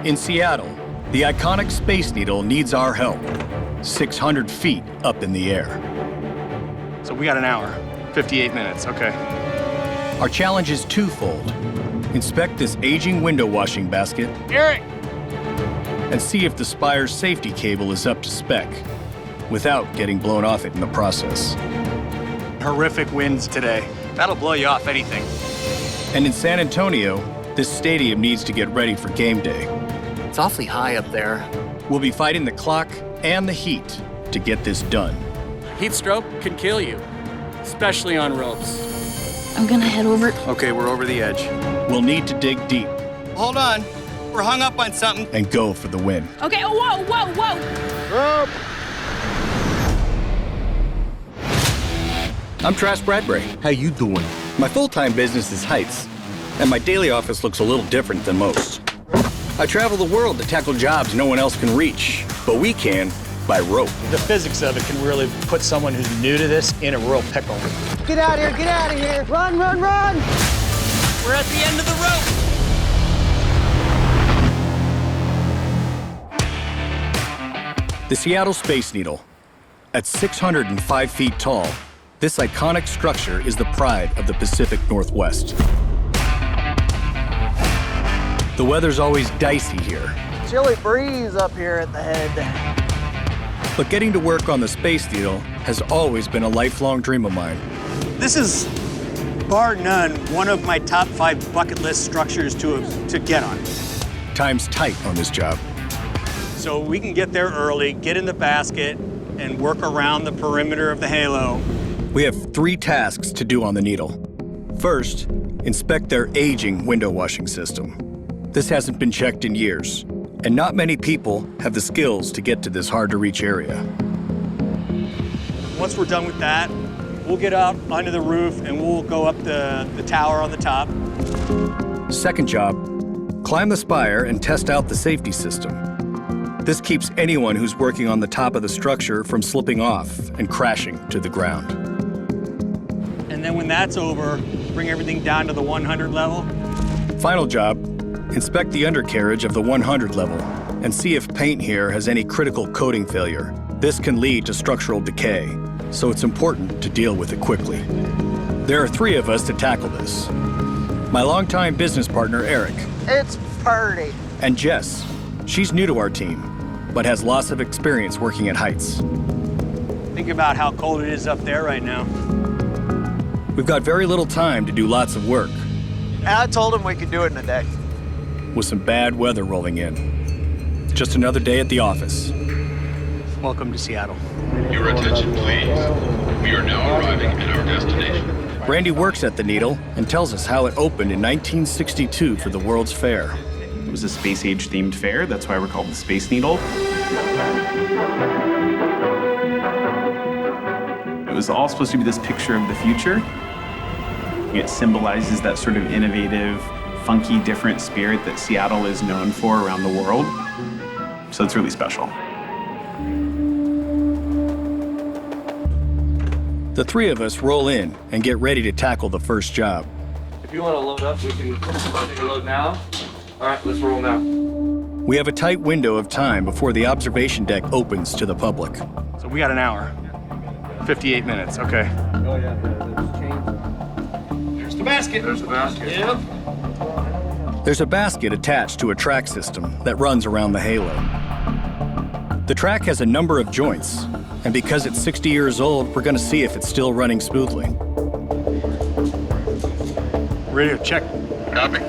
In Seattle, the iconic Space Needle needs our help, 600 feet up in the air. So we got an hour, 58 minutes, okay. Our challenge is twofold. Inspect this aging window washing basket. Eric! And see if the spire's safety cable is up to spec, without getting blown off it in the process. Horrific winds today. That'll blow you off anything. And in San Antonio, this stadium needs to get ready for game day. It's awfully high up there. We'll be fighting the clock and the heat to get this done. Heat stroke can kill you, especially on ropes. I'm gonna head over. Okay, we're over the edge. We'll need to dig deep. Hold on, we're hung up on something. And go for the win. Okay, oh, whoa, whoa, whoa! I'm Trash Bradbury. How you doing? My full-time business is heights, and my daily office looks a little different than most. I travel the world to tackle jobs no one else can reach, but we can by rope. The physics of it can really put someone who's new to this in a real pickle. Get out of here, get out of here! Run, run, run! We're at the end of the rope. The Seattle Space Needle. At 605 feet tall, this iconic structure is the pride of the Pacific Northwest. The weather's always dicey here, Chilly breeze up here at the head. but getting to work on the Space Needle has always been a lifelong dream of mine. This is, bar none, one of my top 5 bucket list structures to get on. Time's tight on this job. So we can get there early, get in the basket, and work around the perimeter of the halo. We have 3 tasks to do on the Needle. First, inspect their aging window washing system. This hasn't been checked in years, and not many people have the skills to get to this hard-to-reach area. Once we're done with that, we'll get up onto the roof and we'll go up the tower on the top. Second job, climb the spire and test out the safety system. This keeps anyone who's working on the top of the structure from slipping off and crashing to the ground. And then when that's over, bring everything down to the 100 level. Final job, inspect the undercarriage of the 100 level and see if paint here has any critical coating failure. This can lead to structural decay, so it's important to deal with it quickly. There are 3 of us to tackle this. My longtime business partner, Eric. It's pretty. And Jess. She's new to our team, but has lots of experience working at heights. Think about how cold it is up there right now. We've got very little time to do lots of work, I told him we could do it in a day. with some bad weather rolling in. Just another day at the office. Welcome to Seattle. Your attention, please. We are now arriving at our destination. Randy works at the Needle and tells us how it opened in 1962 for the World's Fair. It was a space-age themed fair. That's why we're called the Space Needle. It was all supposed to be this picture of the future. It symbolizes that sort of innovative, funky, different spirit that Seattle is known for around the world. So it's really special. The 3 of us roll in and get ready to tackle the first job. If you want to load up, we can take a load now. All right, let's roll now. We have a tight window of time before the observation deck opens to the public. So we got an hour, 58 minutes, okay. Oh, yeah, There's the basket. there's the basket. Yep. There's a basket attached to a track system that runs around the halo. The track has a number of joints, and because it's 60 years old, we're going to see if it's still running smoothly. Ready to check. Copy.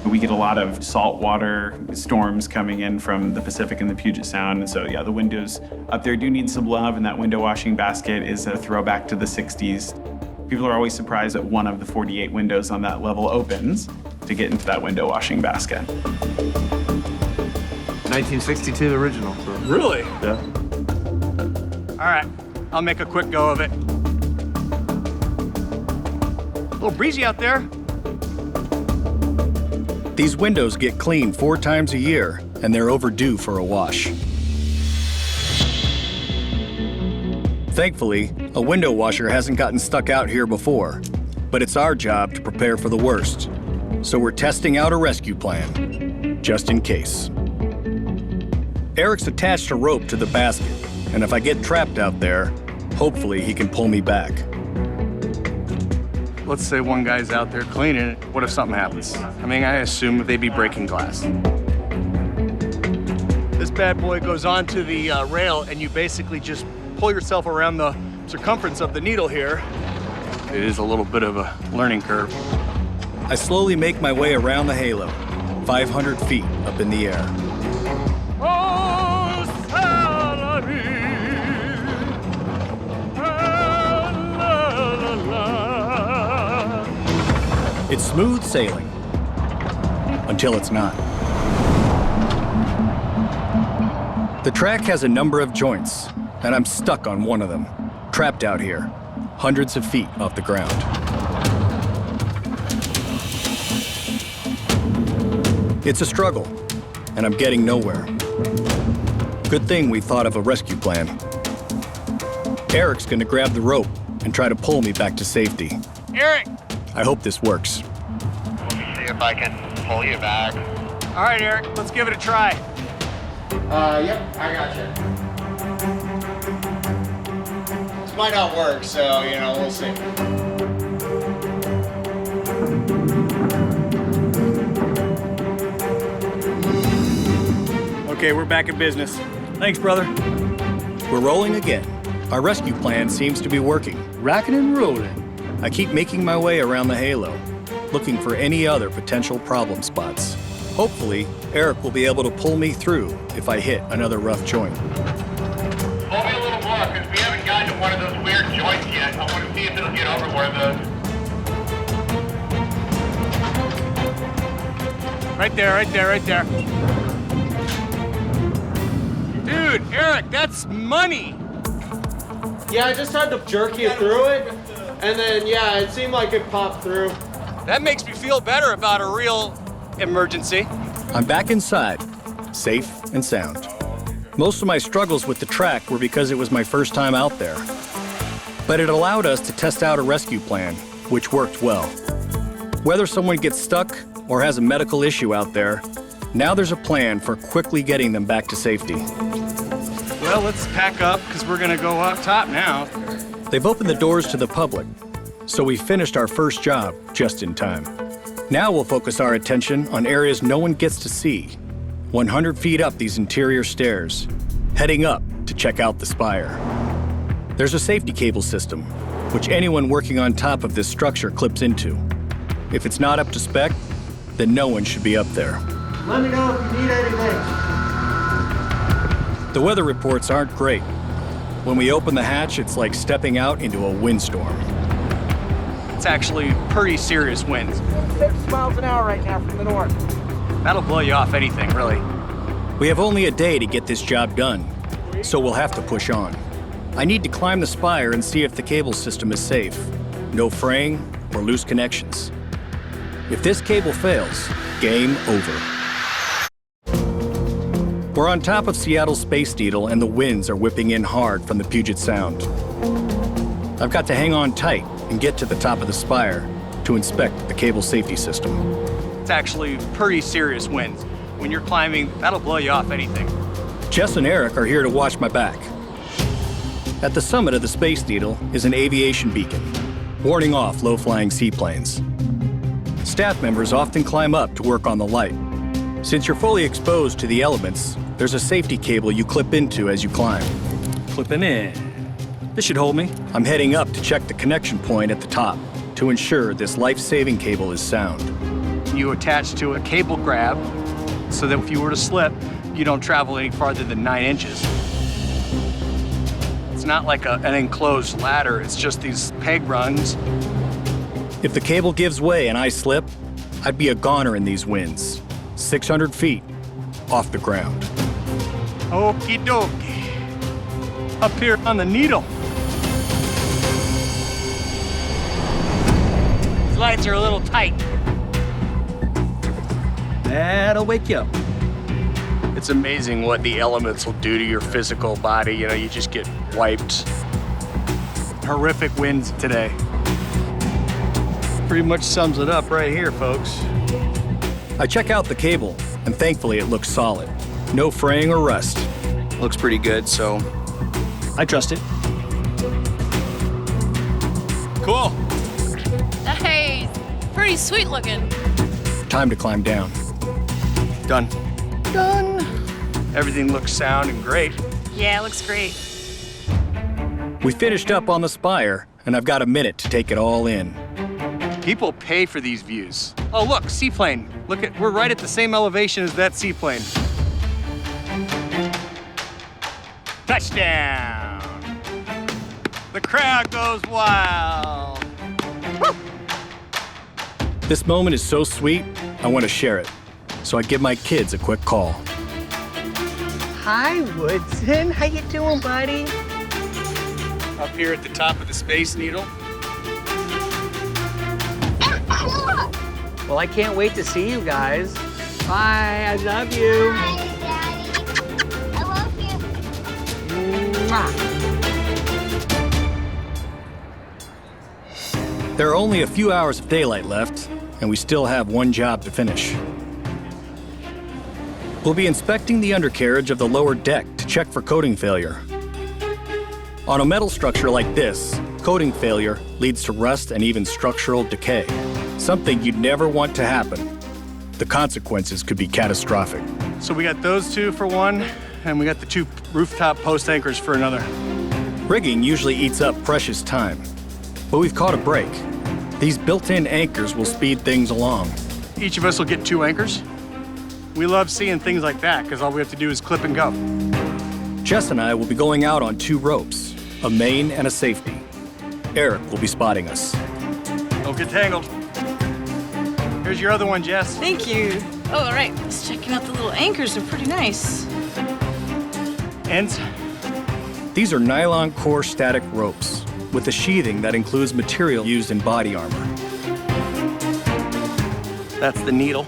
We get a lot of saltwater storms coming in from the Pacific and the Puget Sound. And so, yeah, the windows up there do need some love, and that window washing basket is a throwback to the 60s. People are always surprised that one of the 48 windows on that level opens to get into that window washing basket. 1962 original. So. Really? Yeah. All right, I'll make a quick go of it. A little breezy out there. These windows get cleaned 4 times a year, and they're overdue for a wash. Thankfully, a window washer hasn't gotten stuck out here before, but it's our job to prepare for the worst. So we're testing out a rescue plan. just in case. Eric's attached a rope to the basket, and if I get trapped out there, hopefully he can pull me back. Let's say one guy's out there cleaning it. What if something happens? I mean, I assume they'd be breaking glass. This bad boy goes onto the rail, and you basically just pull yourself around the circumference of the needle here. It is a little bit of a learning curve. I slowly make my way around the halo, 500 feet up in the air. It's smooth sailing, until it's not. The track has a number of joints, and I'm stuck on one of them, trapped out here, hundreds of feet off the ground. It's a struggle, and I'm getting nowhere. Good thing we thought of a rescue plan. Eric's gonna grab the rope and try to pull me back to safety. Eric! I hope this works. See if I can pull you back. All right, Eric, let's give it a try. Yep, I got you. This might not work, so, we'll see. Okay, we're back in business. Thanks, brother. We're rolling again. Our rescue plan seems to be working. Rocking and rolling. I keep making my way around the halo, looking for any other potential problem spots. Hopefully, Eric will be able to pull me through if I hit another rough joint. Pull me a little more, because we haven't gotten to one of those weird joints yet. I want to see if it'll get over one of those. Right there, right there, right there. Dude, Eric, that's money. Yeah, I just had to jerk you through it, and then, yeah, it seemed like it popped through. That makes me feel better about a real emergency. I'm back inside, safe and sound. Most of my struggles with the track were because it was my first time out there. But it allowed us to test out a rescue plan, which worked well. Whether someone gets stuck or has a medical issue out there, now there's a plan for quickly getting them back to safety. Well, let's pack up, because we're gonna go up top now. They've opened the doors to the public, so we finished our first job just in time. Now we'll focus our attention on areas no one gets to see. 100 feet up these interior stairs, heading up to check out the spire. There's a safety cable system, which anyone working on top of this structure clips into. If it's not up to spec, then no one should be up there. Let me know if you need anything. The weather reports aren't great. When we open the hatch, it's like stepping out into a windstorm. It's actually pretty serious winds. 6 miles an hour right now from the north. That'll blow you off anything, really. We have only a day to get this job done, so we'll have to push on. I need to climb the spire and see if the cable system is safe. No fraying or loose connections. If this cable fails, game over. We're on top of Seattle Space Needle and the winds are whipping in hard from the Puget Sound. I've got to hang on tight and get to the top of the spire to inspect the cable safety system. It's actually pretty serious winds. When you're climbing, that'll blow you off anything. Jess and Eric are here to watch my back. At the summit of the Space Needle is an aviation beacon, warning off low-flying seaplanes. Staff members often climb up to work on the light. Since you're fully exposed to the elements, there's a safety cable you clip into as you climb. Clipping in. This should hold me. I'm heading up to check the connection point at the top to ensure this life-saving cable is sound. You attach to a cable grab so that if you were to slip, you don't travel any farther than 9 inches. It's not like an enclosed ladder, it's just these peg rungs. If the cable gives way and I slip, I'd be a goner in these winds, 600 feet off the ground. Okie dokie. Up here on the needle. These lights are a little tight. That'll wake you up. It's amazing what the elements will do to your physical body. You know, you just get wiped. Horrific winds today. Pretty much sums it up right here, folks. I check out the cable and thankfully it looks solid. No fraying or rust. Looks pretty good, so I trust it. Cool. Nice. Pretty sweet looking. Time to climb down. Done. Done. Everything looks sound and great. Yeah, it looks great. We finished up on the spire, and I've got a minute to take it all in. People pay for these views. Oh, look, seaplane. Look at, we're right at the same elevation as that seaplane. Touchdown! The crowd goes wild. Woo! This moment is so sweet, I want to share it. So I give my kids a quick call. Hi, Woodson. How you doing, buddy? Up here at the top of the Space Needle. Well, I can't wait to see you guys. Bye, I love you. Hi, Daddy. I love you. Mwah. There are only a few hours of daylight left, and we still have one job to finish. We'll be inspecting the undercarriage of the lower deck to check for coating failure. On a metal structure like this, coating failure leads to rust and even structural decay, something you'd never want to happen. The consequences could be catastrophic. So we got those two for one, and we got the two rooftop post anchors for another. Rigging usually eats up precious time, but we've caught a break. These built-in anchors will speed things along. Each of us will get 2 anchors. We love seeing things like that, because all we have to do is clip and go. Jess and I will be going out on 2 ropes, a main and a safety. Eric will be spotting us. Don't get tangled. Here's your other one, Jess. Thank you. Oh, all right. Just checking out the little anchors. They're pretty nice. Ends. These are nylon core static ropes with a sheathing that includes material used in body armor. That's the needle.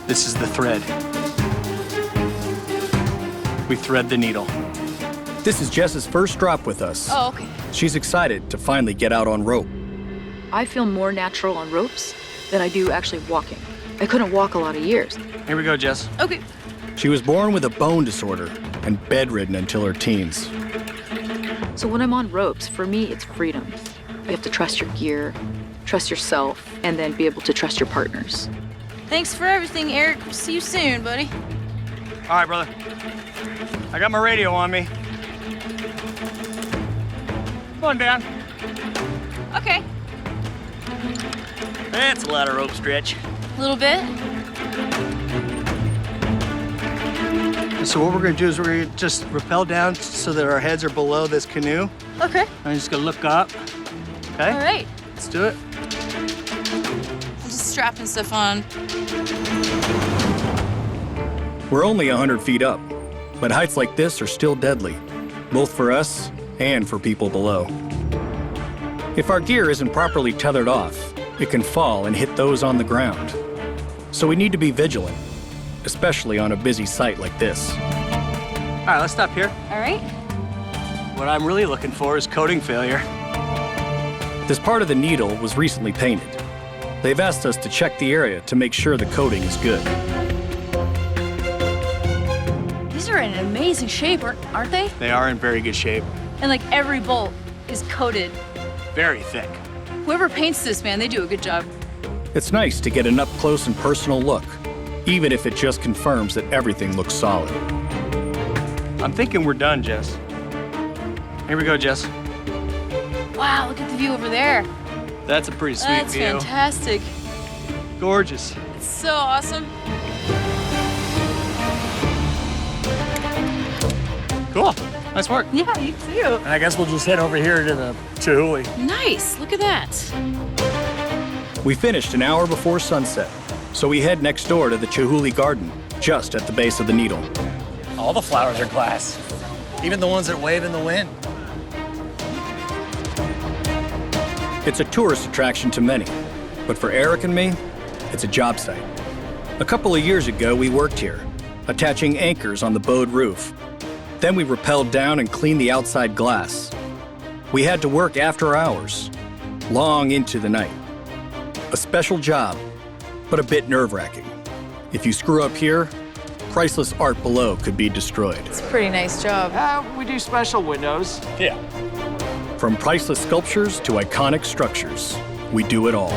This is the thread. We thread the needle. This is Jess's first drop with us. Oh, okay. She's excited to finally get out on rope. I feel more natural on ropes than I do actually walking. I couldn't walk a lot of years. Here we go, Jess. Okay. She was born with a bone disorder and bedridden until her teens. So when I'm on ropes, for me, it's freedom. You have to trust your gear, trust yourself, and then be able to trust your partners. Thanks for everything, Eric. See you soon, buddy. All right, brother. I got my radio on me. Come on down. Okay. That's a lot of rope stretch. A little bit. So what we're gonna do is we're gonna just rappel down so that our heads are below this canoe. Okay. I'm just gonna look up. Okay? All right. Let's do it. I'm just strapping stuff on. We're only 100 feet up, but heights like this are still deadly, both for us and for people below. If our gear isn't properly tethered off, it can fall and hit those on the ground. So we need to be vigilant, especially on a busy site like this. All right, let's stop here. All right. What I'm really looking for is coating failure. This part of the needle was recently painted. They've asked us to check the area to make sure the coating is good. These are in amazing shape, aren't they? They are in very good shape. And like every bolt is coated. Very thick. Whoever paints this, man, they do a good job. It's nice to get an up-close and personal look, even if it just confirms that everything looks solid. I'm thinking we're done, Jess. Here we go, Jess. Wow, look at the view over there. That's a pretty sweet That's view. fantastic. Gorgeous. It's so awesome. Cool. Nice work. Yeah, you too. And I guess we'll just head over here to the Chihuly. Nice, look at that. We finished an hour before sunset, so we head next door to the Chihuly Garden, just at the base of the needle. All the flowers are glass, even the ones that wave in the wind. It's a tourist attraction to many, but for Eric and me, it's a job site. A couple of years ago, we worked here, attaching anchors on the bowed roof. Then we rappelled down and cleaned the outside glass. We had to work after hours, long into the night. A special job, but a bit nerve-wracking. If you screw up here, priceless art below could be destroyed. It's a pretty nice job. We do special windows. Yeah. From priceless sculptures to iconic structures, we do it all.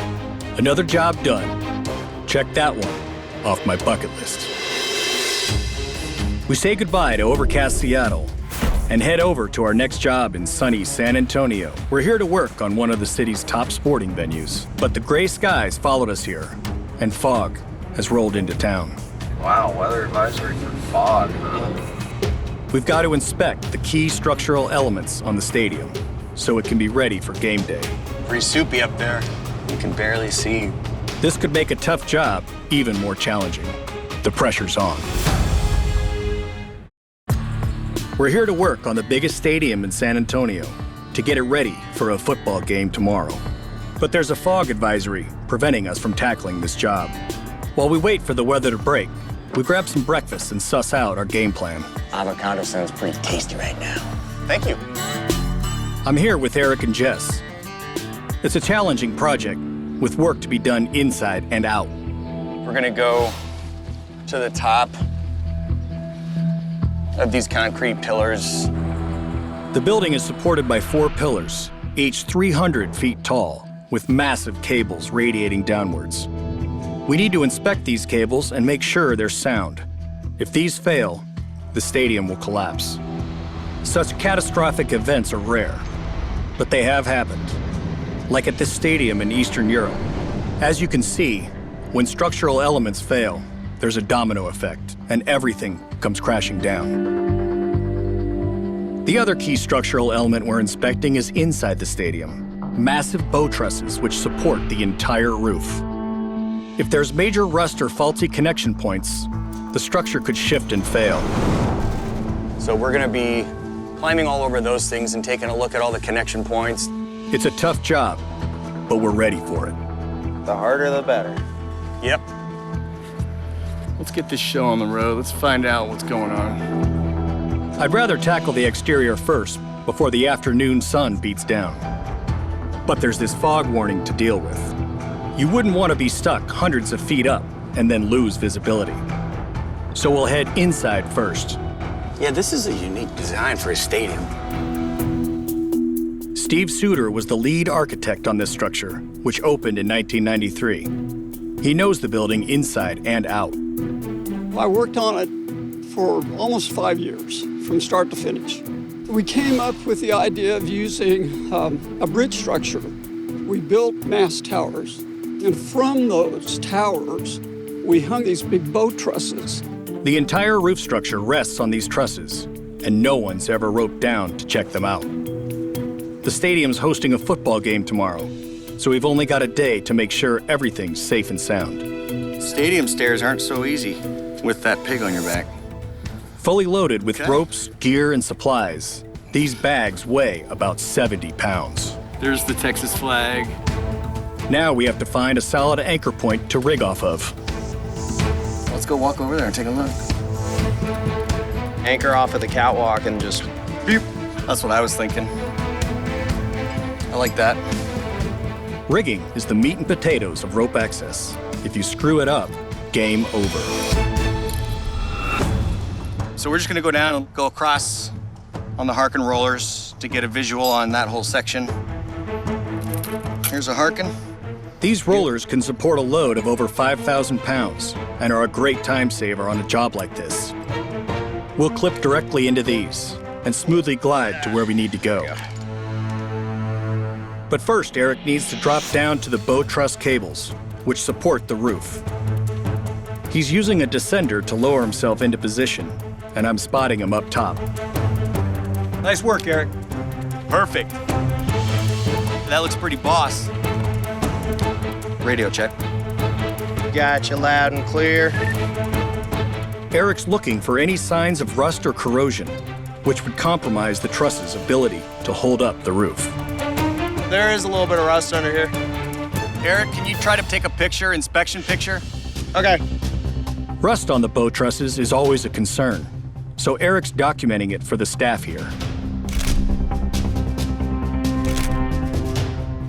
Another job done. Check that one off my bucket list. We say goodbye to overcast Seattle and head over to our next job in sunny San Antonio. We're here to work on one of the city's top sporting venues, but the gray skies followed us here, and fog has rolled into town. Wow, weather advisory for fog, huh? We've got to inspect the key structural elements on the stadium so it can be ready for game day. Pretty soupy up there. You can barely see. This could make a tough job even more challenging. The pressure's on. We're here to work on the biggest stadium in San Antonio to get it ready for a football game tomorrow. But there's a fog advisory preventing us from tackling this job. While we wait for the weather to break, we grab some breakfast and suss out our game plan. Avocado sounds pretty tasty right now. Thank you. I'm here with Eric and Jess. It's a challenging project with work to be done inside and out. We're gonna go to the top of these concrete pillars. The building is supported by 4 pillars, each 300 feet tall, with massive cables radiating downwards. We need to inspect these cables and make sure they're sound. If these fail, the stadium will collapse. Such catastrophic events are rare, but they have happened, like at this stadium in Eastern Europe. As you can see, when structural elements fail, there's a domino effect, and everything comes crashing down. The other key structural element we're inspecting is inside the stadium, massive bow trusses which support the entire roof. If there's major rust or faulty connection points, the structure could shift and fail. So we're gonna be climbing all over those things and taking a look at all the connection points. It's a tough job, but we're ready for it. The harder, the better. Yep. Let's get this show on the road. Let's find out what's going on. I'd rather tackle the exterior first before the afternoon sun beats down. But there's this fog warning to deal with. You wouldn't want to be stuck hundreds of feet up and then lose visibility. So we'll head inside first. Yeah, this is a unique design for a stadium. Steve Suter was the lead architect on this structure, which opened in 1993. He knows the building inside and out. I worked on it for almost 5 years, from start to finish. We came up with the idea of using a bridge structure. We built mast towers, and from those towers, we hung these big bow trusses. The entire roof structure rests on these trusses, and no one's ever roped down to check them out. The stadium's hosting a football game tomorrow, so we've only got a day to make sure everything's safe and sound. Stadium stairs aren't so easy with that pig on your back. Fully loaded with ropes, gear, and supplies, these bags weigh about 70 pounds. There's the Texas flag. Now we have to find a solid anchor point to rig off of. Let's go walk over there and take a look. Anchor off of the catwalk and just beep. That's what I was thinking. I like that. Rigging is the meat and potatoes of rope access. If you screw it up, game over. So we're just gonna go down and go across on the Harken rollers to get a visual on that whole section. Here's a Harken. These rollers can support a load of over 5,000 pounds and are a great time saver on a job like this. We'll clip directly into these and smoothly glide to where we need to go. But first, Eric needs to drop down to the bow truss cables, which support the roof. He's using a descender to lower himself into position, and I'm spotting him up top. Nice work, Eric. Perfect. That looks pretty boss. Radio check. Got you loud and clear. Eric's looking for any signs of rust or corrosion, which would compromise the truss's ability to hold up the roof. There is a little bit of rust under here. Eric, can you try to take a inspection picture? Okay. Rust on the bow trusses is always a concern, so Eric's documenting it for the staff here.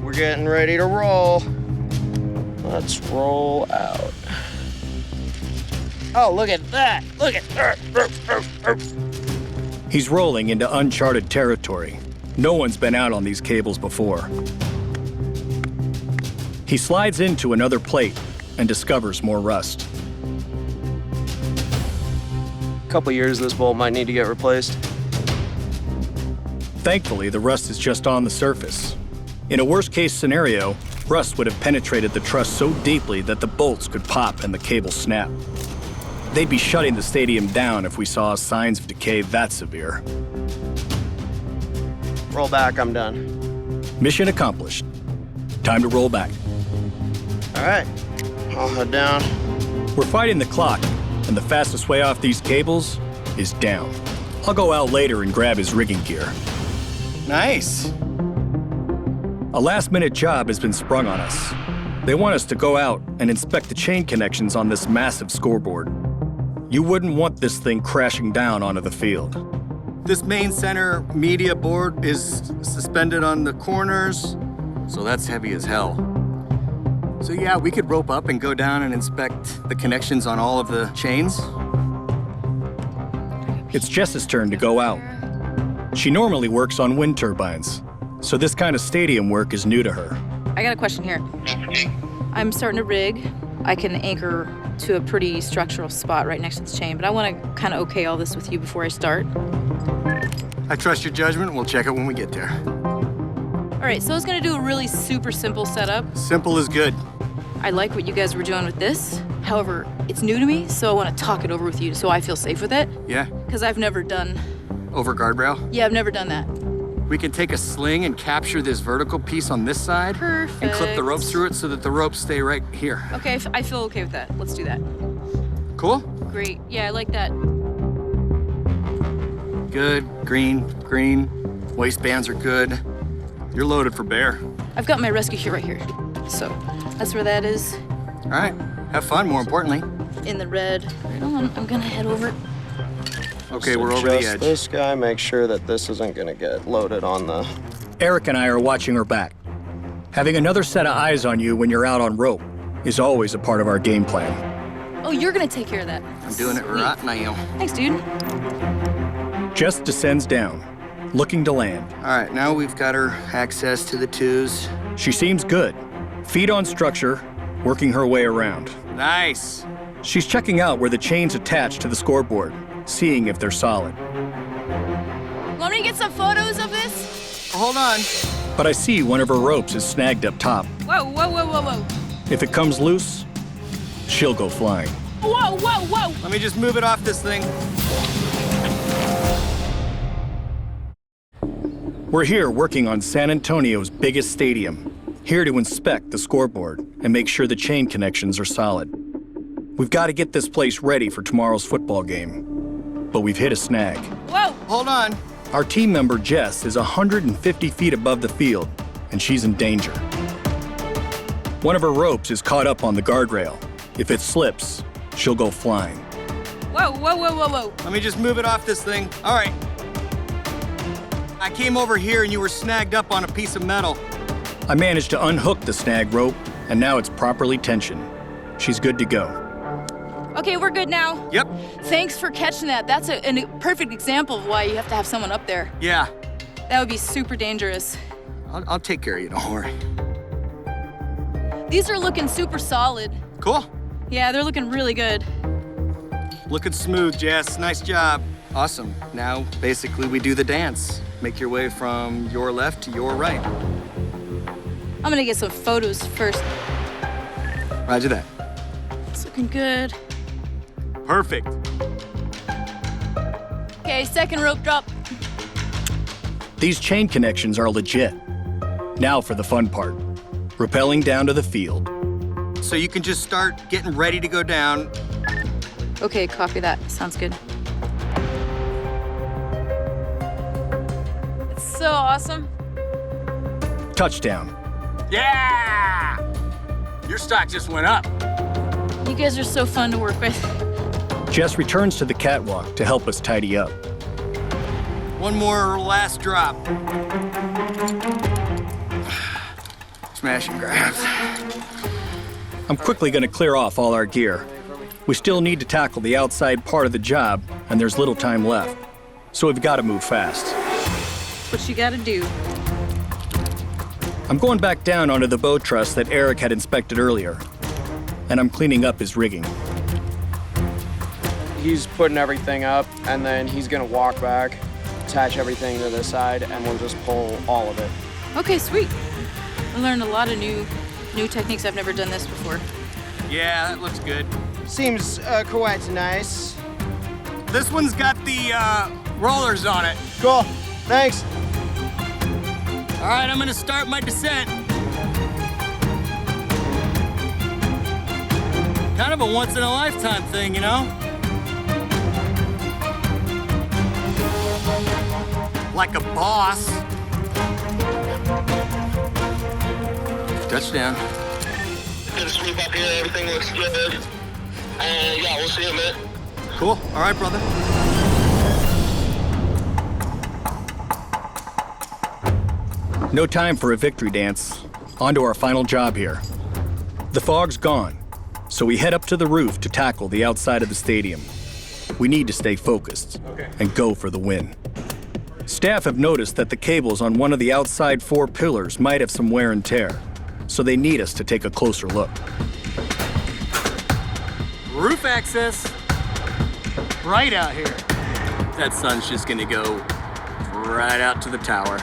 We're getting ready to roll. Let's roll out. Oh, look at that. Look at He's rolling into uncharted territory. No one's been out on these cables before. He slides into another plate and discovers more rust. Couple years, this bolt might need to get replaced. Thankfully, the rust is just on the surface. In a worst-case scenario, rust would have penetrated the truss so deeply that the bolts could pop and the cable snap. They'd be shutting the stadium down if we saw signs of decay that severe. Roll back, I'm done. Mission accomplished. Time to roll back. All right, I'll head down. We're fighting the clock, and the fastest way off these cables is down. I'll go out later and grab his rigging gear. Nice. A last-minute job has been sprung on us. They want us to go out and inspect the chain connections on this massive scoreboard. You wouldn't want this thing crashing down onto the field. This main center media board is suspended on the corners, so that's heavy as hell. So yeah, we could rope up and go down and inspect the connections on all of the chains. It's Jess's turn to go out. She normally works on wind turbines, so this kind of stadium work is new to her. I got a question here. I'm starting to rig. I can anchor to a pretty structural spot right next to the chain, but I want to kind of okay all this with you before I start. I trust your judgment. We'll check it when we get there. All right, so I was going to do a really super simple setup. Simple is good. I like what you guys were doing with this. However, it's new to me, so I want to talk it over with you so I feel safe with it. Yeah? Because I've never done... Over guardrail? Yeah, I've never done that. We can take a sling and capture this vertical piece on this side. Perfect. And clip the ropes through it so that the ropes stay right here. Okay, I feel okay with that. Let's do that. Cool? Great. Yeah, I like that. Good. Green. Waistbands are good. You're loaded for bear. I've got my rescue kit right here. So that's where that is. All right. Have fun, more importantly. In the red. Right on. I'm going to head over. Okay, we're over the edge. This guy, make sure that this isn't gonna get loaded on the... Eric and I are watching her back. Having another set of eyes on you when you're out on rope is always a part of our game plan. Oh, you're going to take care of that. I'm doing it right now. Thanks, dude. Jess descends down, looking to land. All right, now we've got her access to the twos. She seems good. Feet on structure, working her way around. Nice. She's checking out where the chain's attached to the scoreboard, seeing if they're solid. Want me to get some photos of this? Hold on. But I see one of her ropes is snagged up top. Whoa. If it comes loose, she'll go flying. Whoa. Let me just move it off this thing. We're here working on San Antonio's biggest stadium, here to inspect the scoreboard and make sure the chain connections are solid. We've got to get this place ready for tomorrow's football game, but we've hit a snag. Whoa! Hold on. Our team member Jess is 150 feet above the field, and she's in danger. One of her ropes is caught up on the guardrail. If it slips, she'll go flying. Whoa. Let me just move it off this thing. All right. I came over here and you were snagged up on a piece of metal. I managed to unhook the snag rope, and now it's properly tensioned. She's good to go. Okay, we're good now. Yep. Thanks for catching that. That's a perfect example of why you have to have someone up there. Yeah. That would be super dangerous. I'll take care of you, don't worry. These are looking super solid. Cool. Yeah, they're looking really good. Looking smooth, Jess. Nice job. Awesome. Now, basically, we do the dance. Make your way from your left to your right. I'm gonna get some photos first. Roger that. It's looking good. Perfect. Okay, second rope drop. These chain connections are legit. Now for the fun part, rappelling down to the field. So you can just start getting ready to go down. Okay, copy that. Sounds good. It's so awesome. Touchdown. Yeah! Your stock just went up. You guys are so fun to work with. Jess returns to the catwalk to help us tidy up. One more last drop. Smash and grabs. I'm quickly going to clear off all our gear. We still need to tackle the outside part of the job, and there's little time left. So we've got to move fast. What you gotta do. I'm going back down onto the bow truss that Eric had inspected earlier, and I'm cleaning up his rigging. He's putting everything up, and then he's gonna walk back, attach everything to this side, and we'll just pull all of it. Okay, sweet. I learned a lot of new techniques. I've never done this before. Yeah, that looks good. Seems quite nice. This one's got the rollers on it. Cool. Thanks. All right, I'm gonna start my descent. Kind of a once-in-a-lifetime thing, you know? Like a boss. Touchdown. Good to sweep up here. Everything looks good. And yeah, we'll see you in a minute. Cool. All right, brother. No time for a victory dance. On to our final job here. The fog's gone, so we head up to the roof to tackle the outside of the stadium. We need to stay focused and go for the win. Staff have noticed that the cables on one of the outside 4 pillars might have some wear and tear, so they need us to take a closer look. Roof access. Right out here. That sun's just gonna go right out to the tower.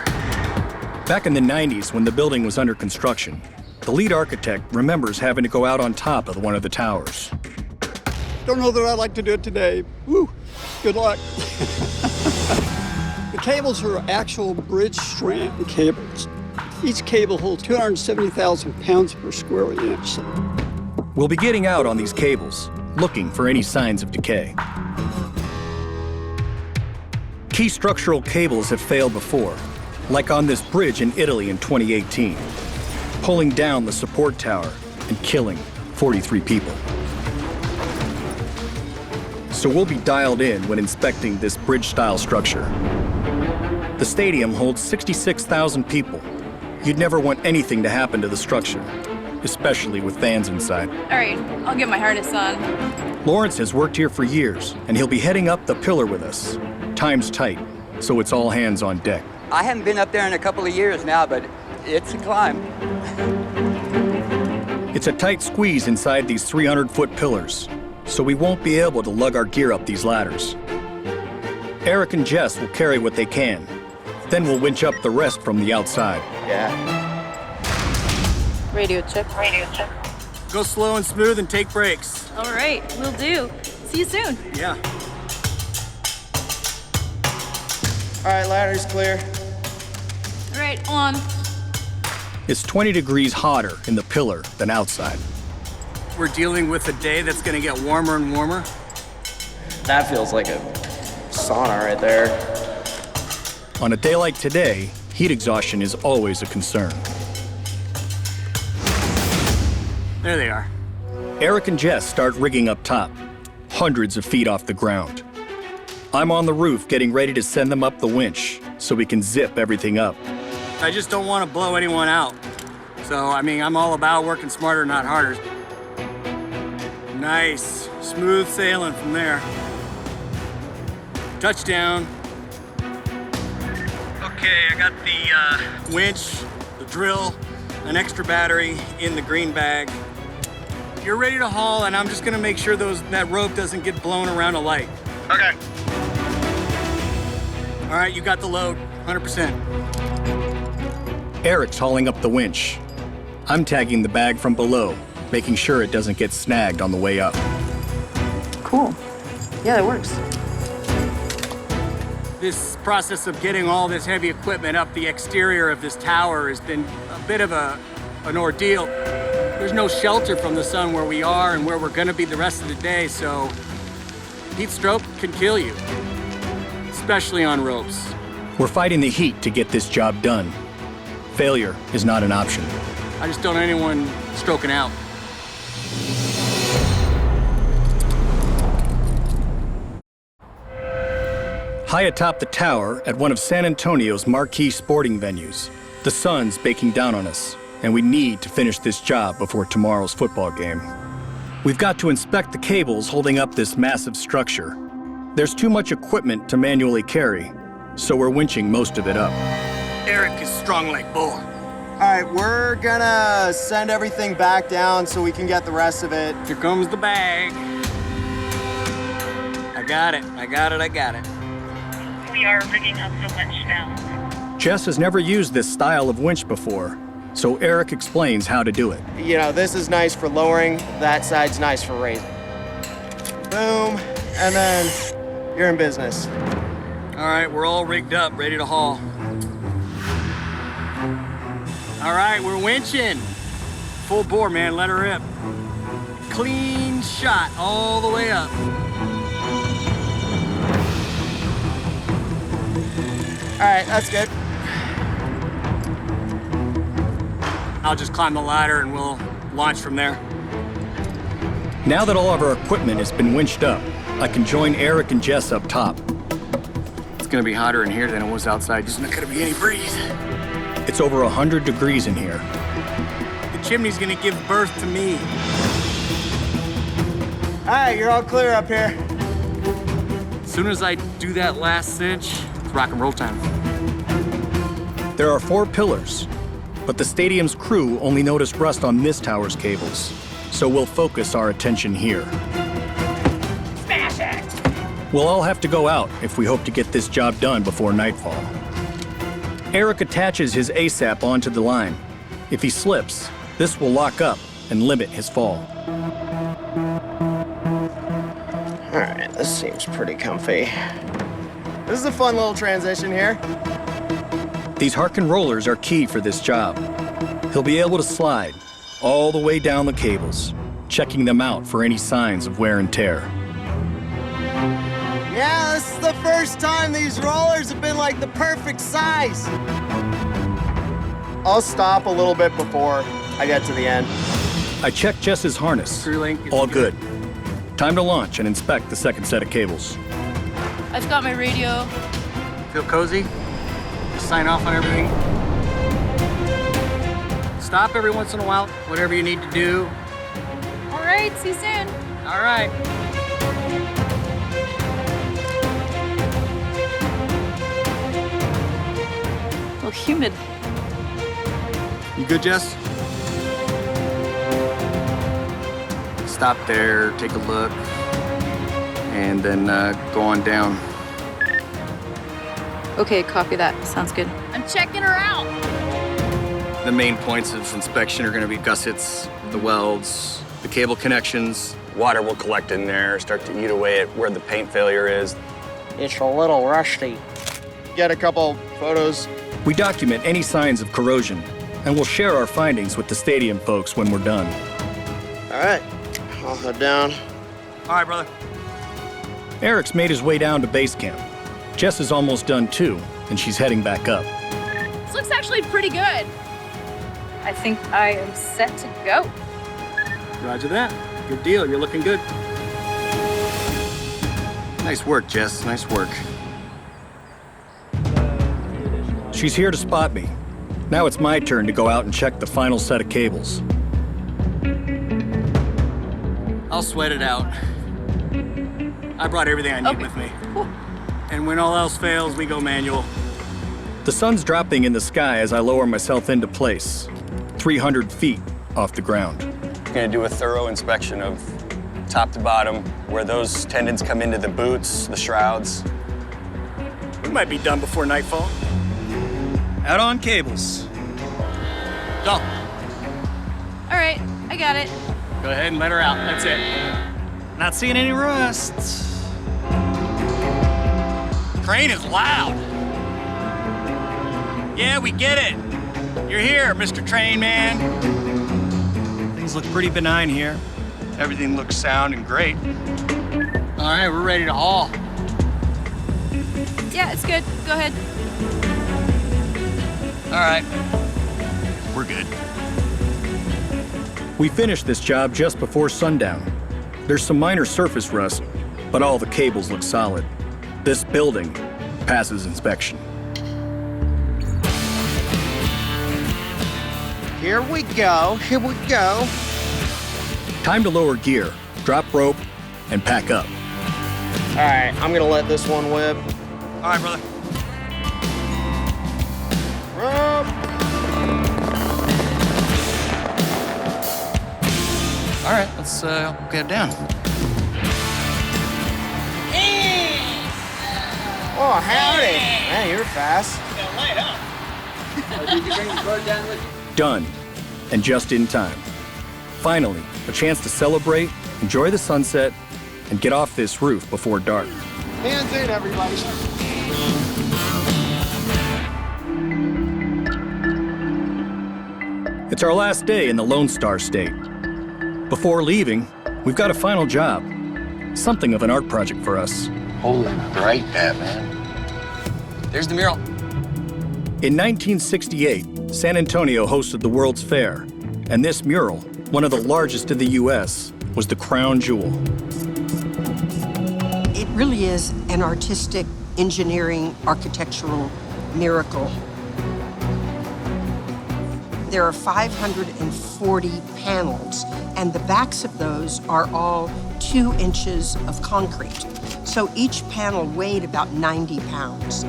Back in the 90s, when the building was under construction, the lead architect remembers having to go out on top of one of the towers. Don't know that I'd like to do it today. Woo, good luck. The cables are actual bridge strand cables. Each cable holds 270,000 pounds per square inch. We'll be getting out on these cables, looking for any signs of decay. Key structural cables have failed before, like on this bridge in Italy in 2018, pulling down the support tower and killing 43 people. So we'll be dialed in when inspecting this bridge-style structure. The stadium holds 66,000 people. You'd never want anything to happen to the structure, especially with fans inside. All right, I'll get my harness on. Lawrence has worked here for years, and he'll be heading up the pillar with us. Time's tight, so it's all hands on deck. I haven't been up there in a couple of years now, but it's a climb. It's a tight squeeze inside these 300-foot pillars, so we won't be able to lug our gear up these ladders. Eric and Jess will carry what they can. Then we'll winch up the rest from the outside. Yeah. Radio check. Radio check. Go slow and smooth and take breaks. All right, will do. See you soon. Yeah. All right, ladder's clear. All right, on. It's 20 degrees hotter in the pillar than outside. We're dealing with a day that's gonna get warmer and warmer. That feels like a sauna right there. On a day like today, heat exhaustion is always a concern. There they are. Eric and Jess start rigging up top, hundreds of feet off the ground. I'm on the roof getting ready to send them up the winch so we can zip everything up. I just don't want to blow anyone out. So, I mean, I'm all about working smarter, not harder. Nice, smooth sailing from there. Touchdown. Okay, I got the winch, the drill, an extra battery in the green bag. You're ready to haul, and I'm just gonna make sure that rope doesn't get blown around a light. Okay. All right, you got the load, 100%. Eric's hauling up the winch. I'm tagging the bag from below, making sure it doesn't get snagged on the way up. Cool. Yeah, that works. This process of getting all this heavy equipment up the exterior of this tower has been a bit of an ordeal. There's no shelter from the sun where we are and where we're gonna be the rest of the day, so heat stroke can kill you, especially on ropes. We're fighting the heat to get this job done. Failure is not an option. I just don't want anyone stroking out. High atop the tower at one of San Antonio's marquee sporting venues, the sun's baking down on us, and we need to finish this job before tomorrow's football game. We've got to inspect the cables holding up this massive structure. There's too much equipment to manually carry, so we're winching most of it up. Eric is strong like bull. All right, we're gonna send everything back down so we can get the rest of it. Here comes the bag. I got it. We are rigging up the winch now. Jess has never used this style of winch before, so Eric explains how to do it. You know, this is nice for lowering, that side's nice for raising. Boom, and then you're in business. All right, we're all rigged up, ready to haul. All right, we're winching. Full bore, man, let her rip. Clean shot all the way up. All right, that's good. I'll just climb the ladder and we'll launch from there. Now that all of our equipment has been winched up, I can join Eric and Jess up top. It's gonna be hotter in here than it was outside. There's not gonna be any breeze. It's over 100 degrees in here. The chimney's gonna give birth to me. All right, you're all clear up here. As soon as I do that last cinch, it's rock and roll time. There are 4 pillars, but the stadium's crew only noticed rust on this tower's cables, so we'll focus our attention here. Smash it! We'll all have to go out if we hope to get this job done before nightfall. Eric attaches his ASAP onto the line. If he slips, this will lock up and limit his fall. All right, this seems pretty comfy. This is a fun little transition here. These Harken rollers are key for this job. He'll be able to slide all the way down the cables, checking them out for any signs of wear and tear. Yeah, this is the first time these rollers have been like the perfect size. I'll stop a little bit before I get to the end. I checked Jess's harness. Crew link is All good. Time to launch and inspect the second set of cables. I've got my radio. Feel cozy? Just sign off on everything. Stop every once in a while, whatever you need to do. All right, see you soon. All right. A little humid. You good, Jess? Stop there, take a look, and then go on down. Okay, copy that. Sounds good. I'm checking her out. The main points of inspection are gonna be gussets, the welds, the cable connections. Water will collect in there, start to eat away at where the paint failure is. It's a little rusty. Get a couple photos. We document any signs of corrosion, and we'll share our findings with the stadium folks when we're done. All right, I'll head down. All right, brother. Eric's made his way down to base camp. Jess is almost done too, and she's heading back up. This looks actually pretty good. I think I am set to go. Roger that. Good deal. You're looking good. Nice work, Jess, nice work. She's here to spot me. Now it's my turn to go out and check the final set of cables. I'll sweat it out. I brought everything I need with me. And when all else fails, we go manual. The sun's dropping in the sky as I lower myself into place, 300 feet off the ground. Gonna do a thorough inspection of top to bottom, where those tendons come into the boots, the shrouds. We might be done before nightfall. Out on cables. Go. All right, I got it. Go ahead and let her out. That's it. Not seeing any rust. Crane is loud. Yeah, we get it. You're here, Mr. Train Man. Things look pretty benign here. Everything looks sound and great. All right, we're ready to haul. Yeah, it's good. Go ahead. All right. We're good. We finished this job just before sundown. There's some minor surface rust, but all the cables look solid. This building passes inspection. Here we go, here we go. Time to lower gear, drop rope, and pack up. All right, I'm gonna let this one whip. All right, brother. Rope. All right, let's get it down. Oh, howdy. Man, you're fast. Did you bring the boat down with you? Done, and just in time. Finally, a chance to celebrate, enjoy the sunset, and get off this roof before dark. Hands in, everybody. It's our last day in the Lone Star State. Before leaving, we've got a final job. Something of an art project for us. Holy bright, Batman. There's the mural. In 1968, San Antonio hosted the World's Fair, and this mural, one of the largest in the U.S., was the crown jewel. It really is an artistic, engineering, architectural miracle. There are 540 panels, and the backs of those are all 2 inches of concrete. So each panel weighed about 90 pounds.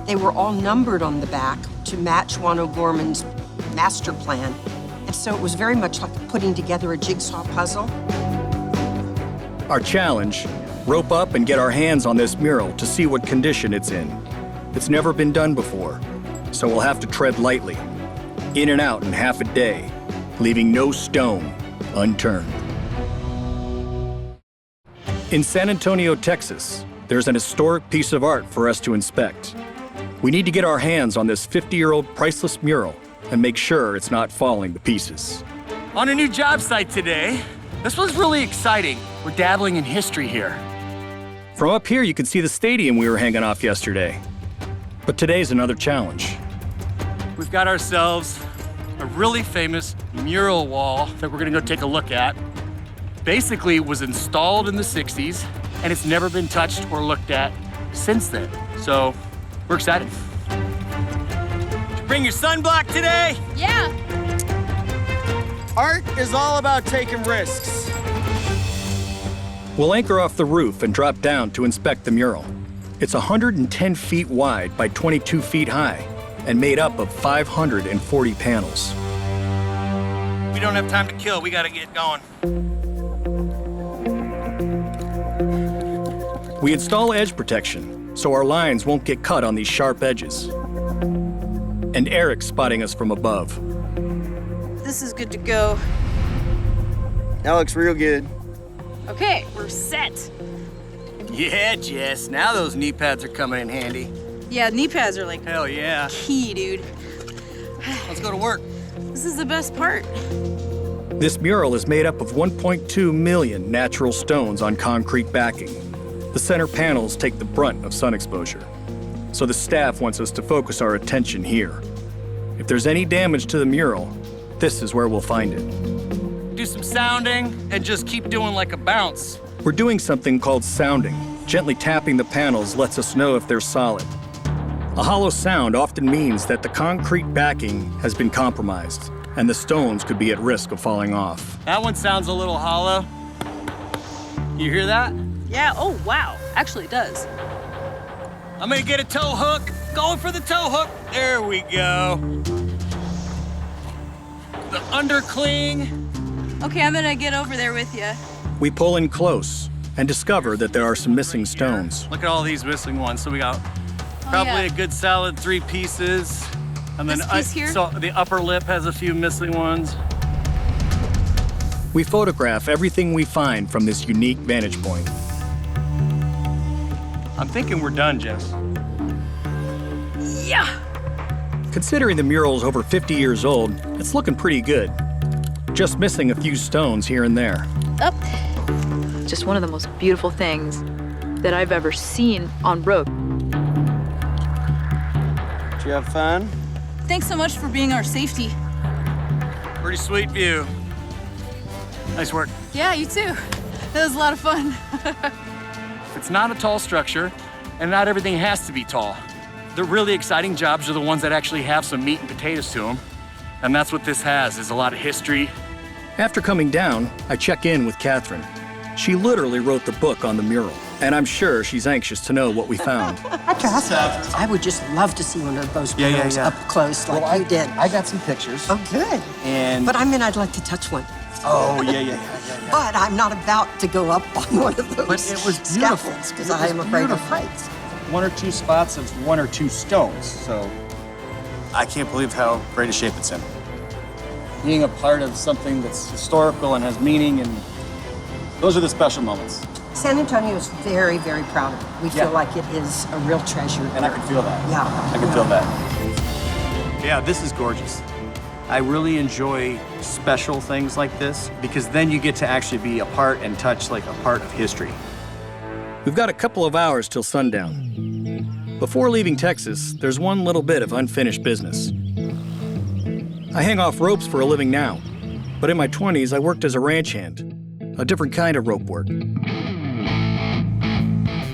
They were all numbered on the back to match Juan O'Gorman's master plan. And so it was very much like putting together a jigsaw puzzle. Our challenge, rope up and get our hands on this mural to see what condition it's in. It's never been done before, so we'll have to tread lightly. In and out in half a day, leaving no stone unturned. In San Antonio, Texas, there's an historic piece of art for us to inspect. We need to get our hands on this 50-year-old priceless mural and make sure it's not falling to pieces. On a new job site today. This one's really exciting. We're dabbling in history here. From up here, you can see the stadium we were hanging off yesterday. But today's another challenge. We've got ourselves a really famous mural wall that we're gonna go take a look at. Basically, it was installed in the 60s, and it's never been touched or looked at since then. So, we're excited. Did you bring your sunblock today? Yeah. Art is all about taking risks. We'll anchor off the roof and drop down to inspect the mural. It's 110 feet wide by 22 feet high and made up of 540 panels. We don't have time to kill. We gotta get going. We install edge protection so our lines won't get cut on these sharp edges. And Eric's spotting us from above. This is good to go. That looks real good. Okay, we're set. Yeah, Jess. Now those knee pads are coming in handy. Yeah, knee pads are like Hell yeah. key, dude. Let's go to work. This is the best part. This mural is made up of 1.2 million natural stones on concrete backing. The center panels take the brunt of sun exposure. So the staff wants us to focus our attention here. If there's any damage to the mural, this is where we'll find it. Do some sounding and just keep doing like a bounce. We're doing something called sounding. Gently tapping the panels lets us know if they're solid. A hollow sound often means that the concrete backing has been compromised, and the stones could be at risk of falling off. That one sounds a little hollow. You hear that? Yeah, oh wow. Actually, it does. I'm gonna get a tow hook. Going for the tow hook. There we go. The undercling. Okay, I'm gonna get over there with you. We pull in close and discover that there are some missing stones. Look at all these missing ones. So we got probably a good solid 3 pieces. And then This piece here? So the upper lip has a few missing ones. We photograph everything we find from this unique vantage point. I'm thinking we're done, Jess. Yeah. Considering the mural's over 50 years old, it's looking pretty good. Just missing a few stones here and there. Up. Just one of the most beautiful things that I've ever seen on rope. Did you have fun? Thanks so much for being our safety. Pretty sweet view. Nice work. Yeah, you too. That was a lot of fun. It's not a tall structure, and not everything has to be tall. The really exciting jobs are the ones that actually have some meat and potatoes to them. And that's what this has, is a lot of history After coming down, I check in with Catherine. She literally wrote the book on the mural, and I'm sure she's anxious to know what we found. I would just love to see one of those panels up close like you did. I got some pictures. Oh, good. And But I mean, I'd like to touch one. oh yeah. But I'm not about to go up on one of those But it was beautiful. scaffolds because I am afraid of heights. One or two spots of one or two stones. So I can't believe how great a shape it's in. Being a part of something that's historical and has meaning, and those are the special moments. San Antonio is very, very proud of it. We feel Yeah. like it is a real treasure. And I can feel that. Yeah. I can feel that. Yeah, this is gorgeous. I really enjoy special things like this because then you get to actually be a part and touch like a part of history. We've got a couple of hours till sundown. Before leaving Texas, there's one little bit of unfinished business. I hang off ropes for a living now, but in my 20s, I worked as a ranch hand, a different kind of rope work.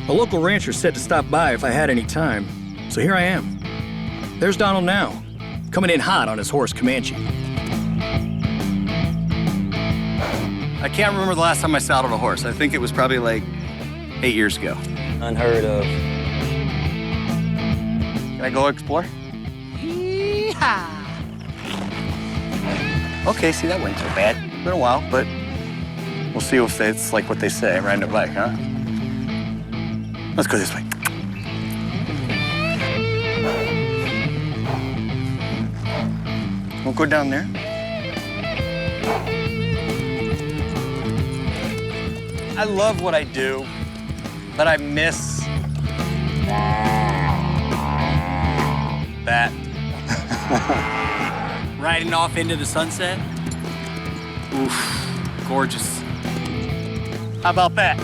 A local rancher said to stop by if I had any time, so here I am. There's Donald now, coming in hot on his horse Comanche. I can't remember the last time I saddled a horse. I think it was probably like 8 years ago. Unheard of. Can I go explore? Yeehaw! Okay, see, that wasn't so bad. Been a while, but we'll see if it's like what they say, riding a bike, huh? Let's go this way. We'll go down there. I love what I do, but I miss that. Riding off into the sunset. Oof, gorgeous. How about that?